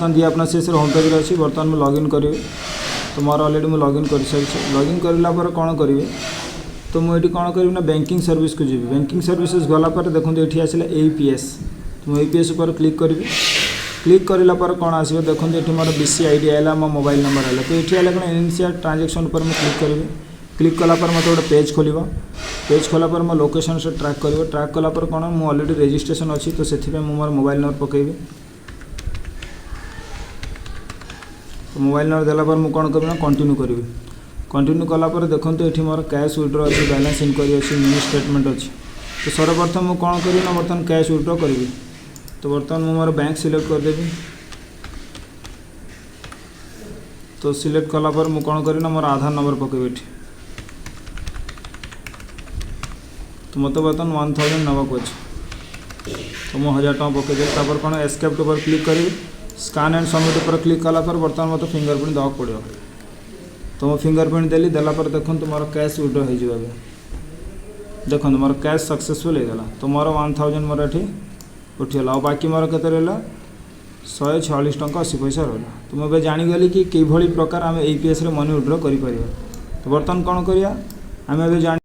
बर्तमान दी अपना से होम पेज अच्छी बर्तमान मुझे लॉगिन करी तो मोर अलरेडी मुझे लॉगिन कर सारी लॉगिन करला पर कौन करी तो मुझे कौन करी ना बैंकिंग सर्विस को जी बैंकिंग सर्विसेज गलापर देखो ये आसला APS तो मुझे APS पर क्लिक करी क्लिक करला पर कौन आसो देखो ये मोर BC ID है मो मोबाइल नंबर है तो ये है कौन इनिशियल ट्रांजेक्शन पर मुझे क्लिक करी क्लिक कला पर मत गोटे पेज खोल पेज खोला पर मो लोकेशन से ट्रैक कर ट्रैक कला पर कौन मुझे अलरेडी रजिस्ट्रेशन अच्छी तो से मोर मोबाइल नंबर पकेबी तो मोबाइल नंबर देला पर मुझे कौन करी कंटिन्यू करी कंटिन्यू कलापर देखो ये मोर कैश विड्रॉ अच्छी बैलेंस इनक्वारी अच्छी मिनी स्टेटमेंट अच्छी तो सर्वप्रथम मुझे कौन करी ना बर्तमान कैश विड्रॉ करी तो बर्तमान मुझे मोर बैंक सिलेक्ट करदेवी तो सिलेक्ट कलापर मुझे कौन करी ना मोर आधार नंबर पकेबी तो मत बर्तमान 1000 नवाक अच्छे तो मुझे 1000 टका पकईदे कौन एस्केप्ट पर क्लिक करी स्कान एंड सबमिट पर क्लिक कलापर बर्तमान मत फिंगरप्रिंट देवाक पड़ो तो मैं फिंगरप्रिंट देली देलापर देखो मोर कैश विड्रॉ हो देखो मोर कैश सक्सेसफुल होगा तो मोर 1000 मोर ये उठीगला और बाकी मोर के 146 टका 80 पैसा रहा तो मुझे जानीगली कि किभली प्रकार आम APS रे मनी विड्रॉ करें तो बर्तमान कौन करिया आम जान